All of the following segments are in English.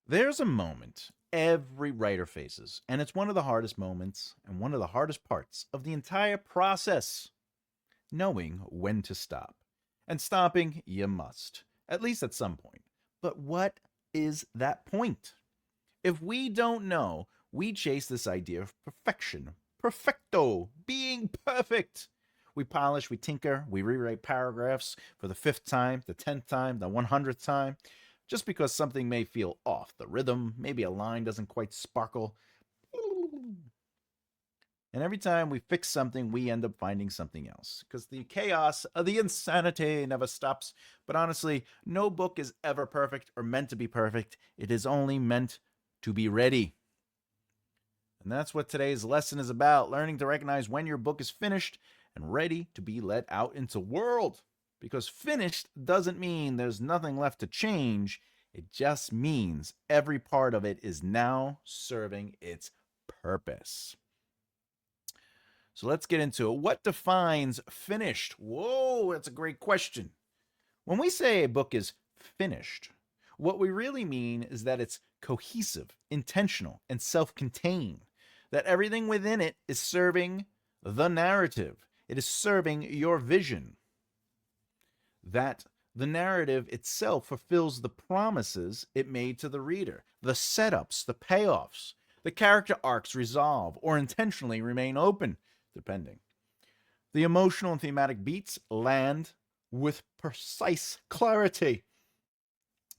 There's a moment every writer faces, and it's one of the hardest moments and one of the hardest parts of the entire process, knowing when to stop. And stopping, you must, at least at some point. But what is that point? If we don't know, we chase this idea of perfection. Perfecto, being perfect. We polish, we tinker, we rewrite paragraphs for the fifth time, the 10th time, the 100th time, just because something may feel off. The rhythm, maybe a line doesn't quite sparkle. And every time we fix something, we end up finding something else. Because the chaos of the insanity never stops. But honestly, no book is ever perfect or meant to be perfect. It is only meant to be ready. And that's what today's lesson is about, learning to recognize when your book is finished and ready to be let out into the world. Because finished doesn't mean there's nothing left to change. It just means every part of it is now serving its purpose. So let's get into it. What defines finished? Whoa, that's a great question. When we say a book is finished, what we really mean is that it's cohesive, intentional, and self contained. That everything within it is serving the narrative, it is serving your vision. That the narrative itself fulfills the promises it made to the reader, the setups, the payoffs, the character arcs resolve or intentionally remain open, depending. The emotional and thematic beats land with precise clarity.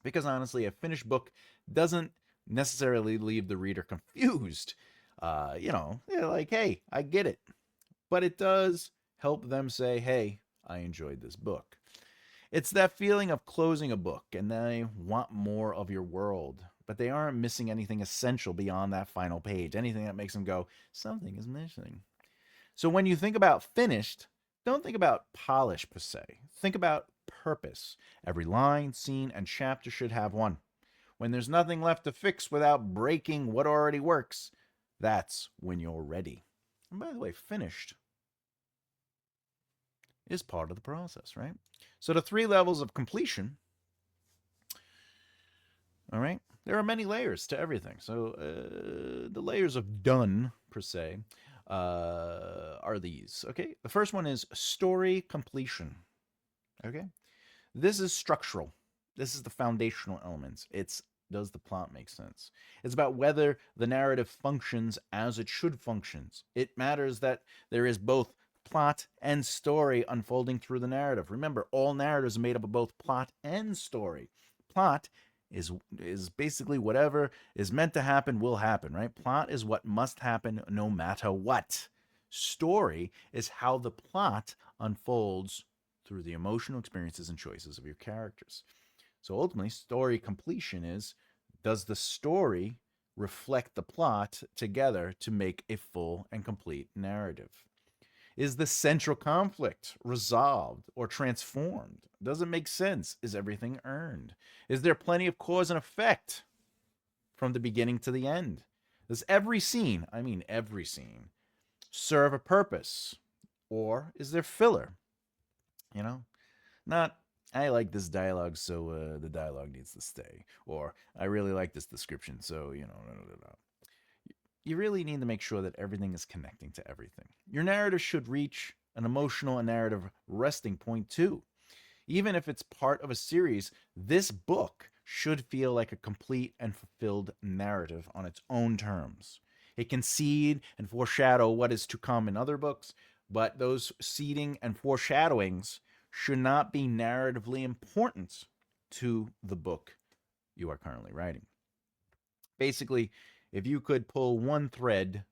Because honestly, a finished book doesn't necessarily leave the reader confused. They're like, hey, I get it. But it does help them say, hey, I enjoyed this book. It's that feeling of closing a book and they want more of your world, but they aren't missing anything essential beyond that final page, anything that makes them go, something is missing. So when you think about finished, don't think about polish per se. Think about purpose. Every line, scene, and chapter should have one. When there's nothing left to fix without breaking what already works, that's when you're ready. And by the way, finished is part of the process, right? So the three levels of completion, all right, there are many layers to everything. So the layers of done, per se, are these. Okay, the first one is story completion. Okay, this is structural. This is the foundational elements. It's does the plot make sense? It's about whether the narrative functions as it should functions. It matters that there is both plot and story unfolding through the narrative. Remember, all narratives are made up of both plot and story. Plot is basically whatever is meant to happen will happen, right? Plot is what must happen no matter what. Story is how the plot unfolds through the emotional experiences and choices of your characters. So ultimately, story completion is, does the story reflect the plot together to make a full and complete narrative? Is the central conflict resolved or transformed? Does it make sense? Is everything earned? Is there plenty of cause and effect from the beginning to the end? Does every scene, I mean every scene, serve a purpose? Or is there filler? You know, not I like this dialogue, so the dialogue needs to stay. Or I really like this description, so you really need to make sure that everything is connecting to everything. Your narrative should reach an emotional and narrative resting point too. Even if it's part of a series, this book should feel like a complete and fulfilled narrative on its own terms. It can seed and foreshadow what is to come in other books, but those seeding and foreshadowings should not be narratively important to the book you are currently writing. Basically, if you could pull one thread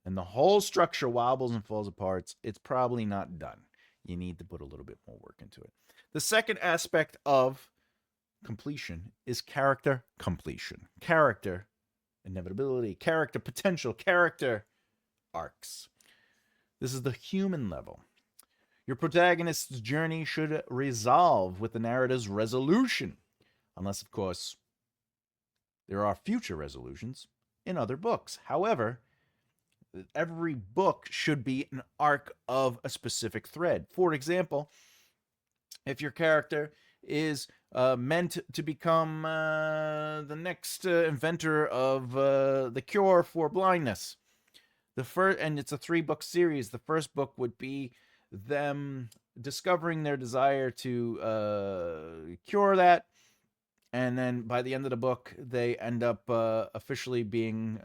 and the whole structure wobbles and falls apart, it's probably not done. You need to put a little bit more work into it. The second aspect of completion is character completion. Character inevitability, character potential, character arcs. This is the human level. Your protagonist's journey should resolve with the narrative's resolution, unless, of course, there are future resolutions in other books. However, every book should be an arc of a specific thread. For example, if your character is meant to become the next inventor of the cure for blindness. The first, and it's a 3-book series. The first book would be them discovering their desire to cure that, and then by the end of the book, they end up officially being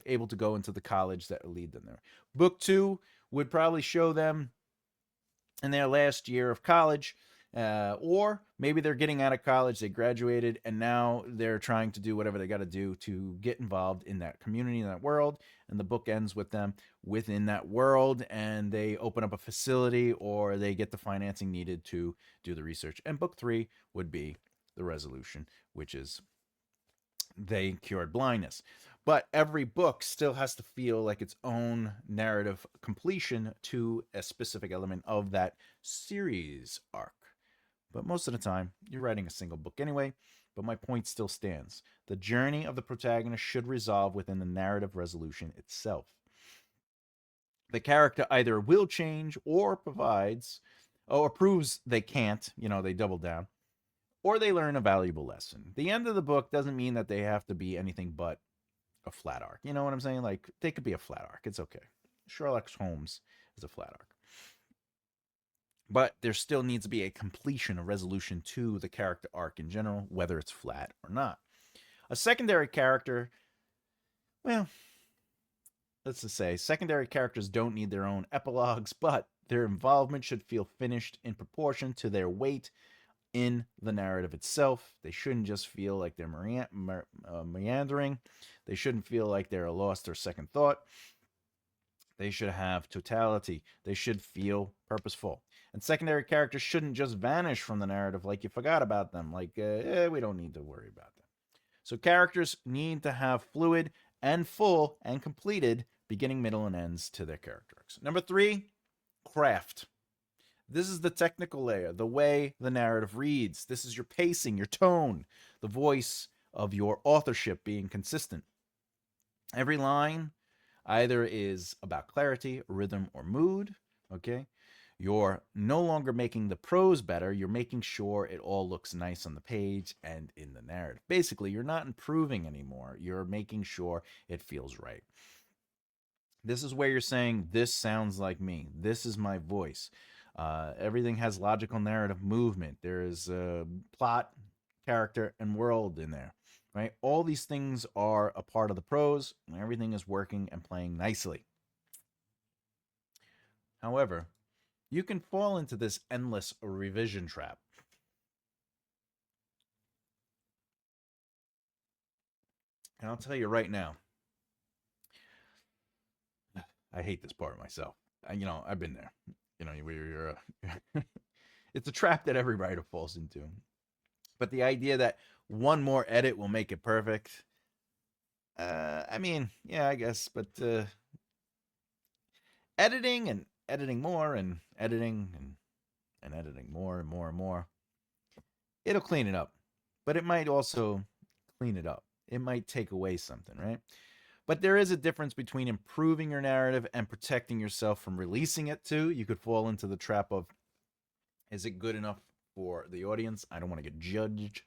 able to go into the college that will lead them there. Book 2 would probably show them in their last year of college, or maybe they're getting out of college, they graduated, and now they're trying to do whatever they got to do to get involved in that community, in that world. And the book ends with them within that world, and they open up a facility or they get the financing needed to do the research. And book 3 would be the resolution, which is they cured blindness. But every book still has to feel like its own narrative completion to a specific element of that series arc. But most of the time, you're writing a single book anyway. But my point still stands. The journey of the protagonist should resolve within the narrative resolution itself. The character either will change or proves they can't, they double down, or they learn a valuable lesson. The end of the book doesn't mean that they have to be anything but a flat arc. You know what I'm saying? Like, they could be a flat arc. It's okay. Sherlock Holmes is a flat arc. But there still needs to be a completion, a resolution to the character arc in general, whether it's flat or not. A secondary character, well, let's just say secondary characters don't need their own epilogues, but their involvement should feel finished in proportion to their weight in the narrative itself. They shouldn't just feel like they're meandering. They shouldn't feel like they're a lost or second thought. They should have totality. They should feel purposeful. And secondary characters shouldn't just vanish from the narrative like you forgot about them, like, we don't need to worry about them. So characters need to have fluid and full and completed beginning, middle, and ends to their character arcs. Number 3, craft. This is the technical layer, the way the narrative reads. This is your pacing, your tone, the voice of your authorship being consistent. Every line either is about clarity, rhythm, or mood, okay? You're no longer making the prose better, you're making sure it all looks nice on the page and in the narrative. Basically, you're not improving anymore, you're making sure it feels right. This is where you're saying, this sounds like me, this is my voice. Everything has logical narrative movement. There is plot, character, and world in there, right? All these things are a part of the prose, and everything is working and playing nicely. However, you can fall into this endless revision trap. And I'll tell you right now, I hate this part of myself. I've been there. You're it's a trap that every writer falls into. But the idea that one more edit will make it perfect, yeah, I guess, but editing and editing more and editing and editing more and more and more, it'll clean it up. But it might also clean it up. It might take away something, right? But there is a difference between improving your narrative and protecting yourself from releasing it too. You could fall into the trap of, is it good enough for the audience? I don't want to get judged.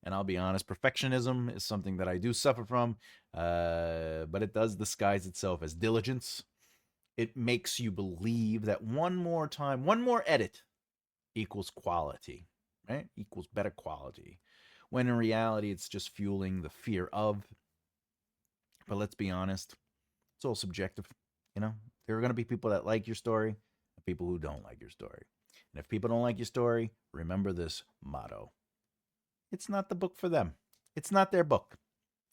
And I'll be honest, perfectionism is something that I do suffer from, but it does disguise itself as diligence. It makes you believe that one more time, one more edit equals quality, right? Equals better quality. When in reality, it's just fueling the fear of. But let's be honest, it's all subjective. There are going to be people that like your story and people who don't like your story. And if people don't like your story, remember this motto: it's not the book for them. It's not their book.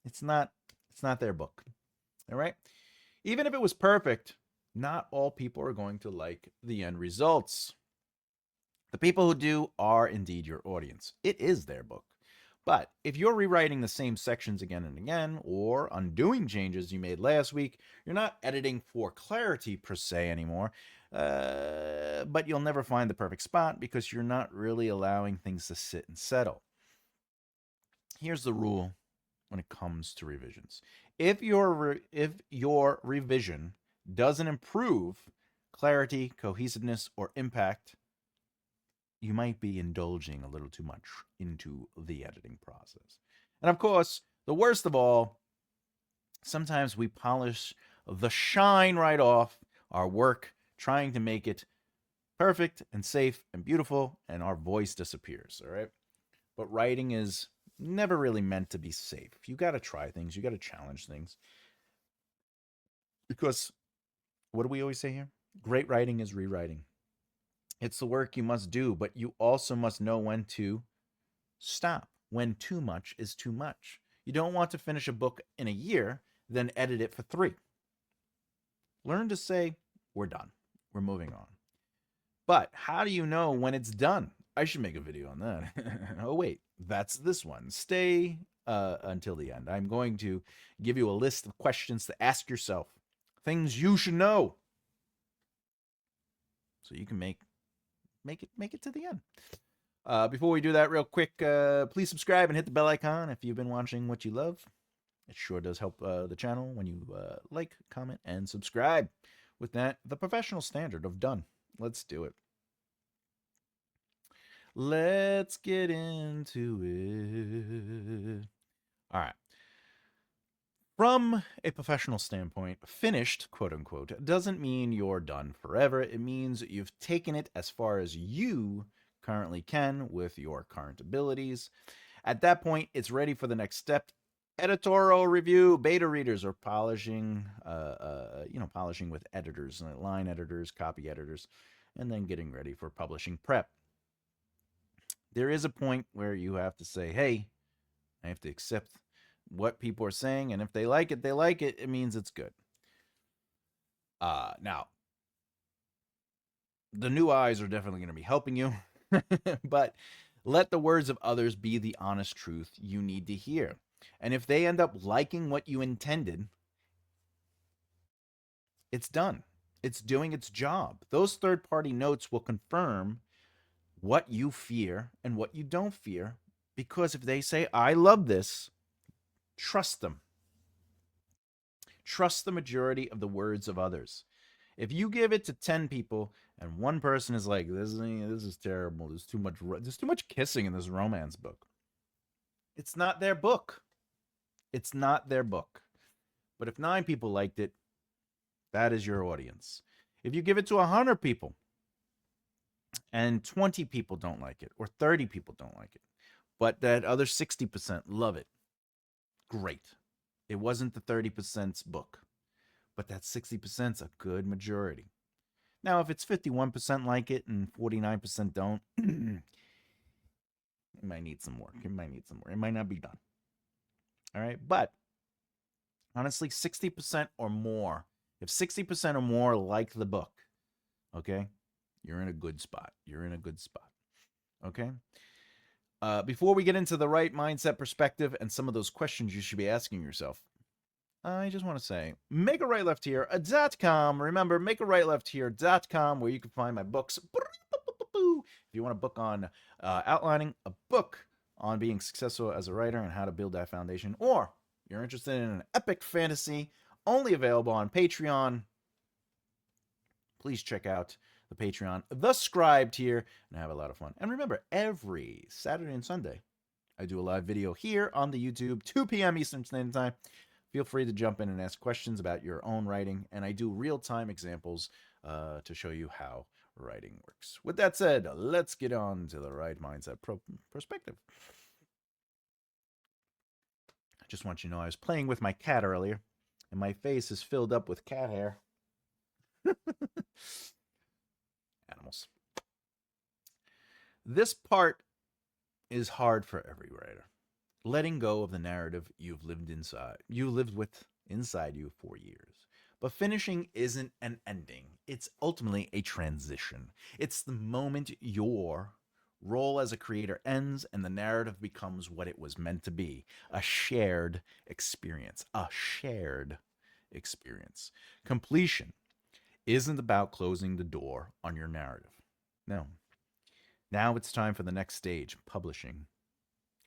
It's not their book. All right? Even if it was perfect, not all people are going to like the end results. The people who do are indeed your audience. It is their book. But if you're rewriting the same sections again and again, or undoing changes you made last week, you're not editing for clarity per se anymore, but you'll never find the perfect spot because you're not really allowing things to sit and settle. Here's the rule when it comes to revisions. If your revision doesn't improve clarity, cohesiveness, or impact, you might be indulging a little too much into the editing process. And of course, the worst of all, sometimes we polish the shine right off our work, trying to make it perfect and safe and beautiful, and our voice disappears. All right. But writing is never really meant to be safe. You got to try things, you got to challenge things. Because what do we always say here? Great writing is rewriting. It's the work you must do, but you also must know when to stop, when too much is too much. You don't want to finish a book in a year, then edit it for 3. Learn to say, we're done, we're moving on. But how do you know when it's done? I should make a video on that. Oh, wait, that's this one. Stay until the end. I'm going to give you a list of questions to ask yourself, things you should know, so you can make it to the end. Before we do that, real quick, please subscribe and hit the bell icon if you've been watching what you love. It sure does help the channel when you like, comment, and subscribe. With that, the professional standard of done. Let's do it. Let's get into it. All right. From a professional standpoint, finished, quote unquote, doesn't mean you're done forever. It means you've taken it as far as you currently can with your current abilities. At that point, it's ready for the next step. Editorial review. Beta readers are polishing, polishing with editors, line editors, copy editors, and then getting ready for publishing prep. There is a point where you have to say, hey, I have to accept what people are saying, and if they like it, they like it. It means it's good. Now, the new eyes are definitely going to be helping you, but let the words of others be the honest truth you need to hear. And if they end up liking what you intended, it's done. It's doing its job. Those third-party notes will confirm what you fear and what you don't fear, because if they say, I love this, trust them. Trust the majority of the words of others. If you give it to 10 people and one person is like, this is terrible, there's too much kissing in this romance book, it's not their book. It's not their book. But if 9 people liked it, that is your audience. If you give it to 100 people and 20 people don't like it, or 30 people don't like it, but that other 60% love it, great. It wasn't the 30%'s book, but that 60%'s a good majority. Now, if it's 51% like it and 49% don't, it might need some work. It might need some work. It might not be done. All right. But honestly, 60% or more, if 60% or more like the book, okay, you're in a good spot. You're in a good spot. Okay. Before we get into the right mindset perspective and some of those questions you should be asking yourself, I just want to say, makearightlefthehere.com. Remember, makearightlefthehere.com, where you can find my books. If you want a book on outlining, a book on being successful as a writer and how to build that foundation, or you're interested in an epic fantasy only available on Patreon, please check out the Patreon, The Scribe tier, and have a lot of fun. And remember, every Saturday and Sunday, I do a live video here on the YouTube, 2 p.m. Eastern Standard Time. Feel free to jump in and ask questions about your own writing, and I do real-time examples to show you how writing works. With that said, let's get on to the right mindset perspective. I just want you to know I was playing with my cat earlier, and my face is filled up with cat hair. Animals. This part is hard for every writer. Letting go of the narrative you lived with inside you for years. But finishing isn't an ending. It's ultimately a transition. It's the moment your role as a creator ends and the narrative becomes what it was meant to be, a shared experience. A shared experience. Completion isn't about closing the door on your narrative. No. Now it's time for the next stage, publishing.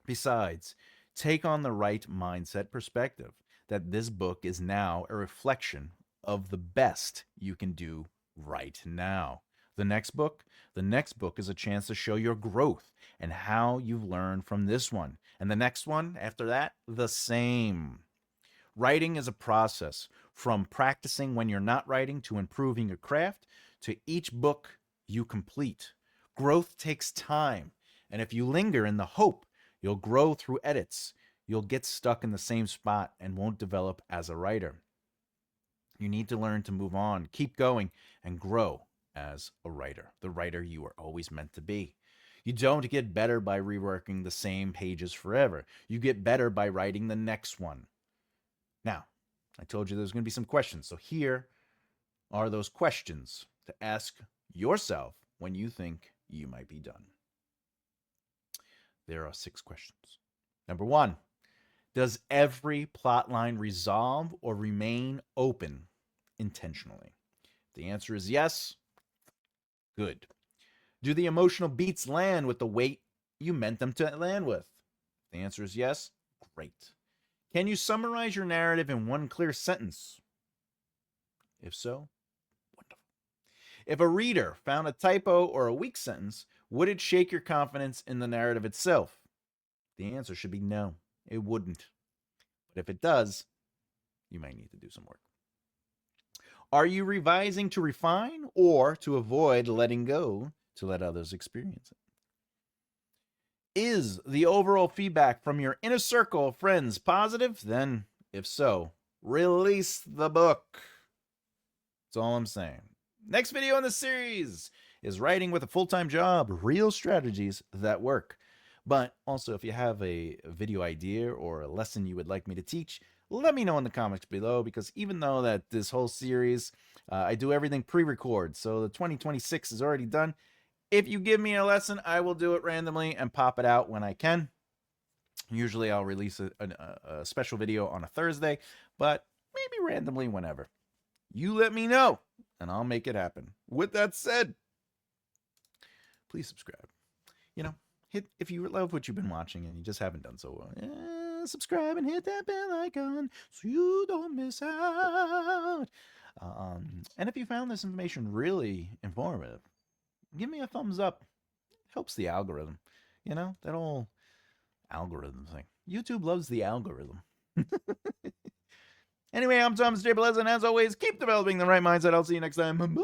Besides, take on the right mindset perspective that this book is now a reflection of the best you can do right now. The next book, the next book is a chance to show your growth and how you've learned from this one. And the next one after that, the same. Writing is a process from practicing when you're not writing to improving your craft to each book you complete. Growth takes time, and if you linger in the hope you'll grow through edits, you'll get stuck in the same spot and won't develop as a writer. You need to learn to move on, keep going, and grow as a writer, the writer you were always meant to be. You don't get better by reworking the same pages forever. You get better by writing the next one. Now, I told you there's going to be some questions. So here are those questions to ask yourself when you think you might be done. There are 6 questions. Number 1, does every plot line resolve or remain open intentionally? The answer is yes. Good. Do the emotional beats land with the weight you meant them to land with? The answer is yes. Great. Can you summarize your narrative in one clear sentence? If so, wonderful. If a reader found a typo or a weak sentence, would it shake your confidence in the narrative itself? The answer should be no, it wouldn't. But if it does, you might need to do some work. Are you revising to refine or to avoid letting go to let others experience it? Is the overall feedback from your inner circle of friends positive? Then, if so, release the book. That's all I'm saying. Next video in the series is writing with a full-time job, real strategies that work. But also, if you have a video idea or a lesson you would like me to teach, let me know in the comments below, because even though that this whole series, I do everything pre-record, so the 2026 is already done. If you give me a lesson, I will do it randomly and pop it out when I can. Usually I'll release a special video on a Thursday, but maybe randomly whenever. You let me know, and I'll make it happen. With that said, please subscribe. Hit, if you love what you've been watching and you just haven't done so, subscribe and hit that bell icon so you don't miss out. And if you found this information really informative, give me a thumbs up. It helps the algorithm. That whole algorithm thing. YouTube loves the algorithm. Anyway, I'm Thomas J. Bellezza, and as always, keep developing the right mindset. I'll see you next time. Bye.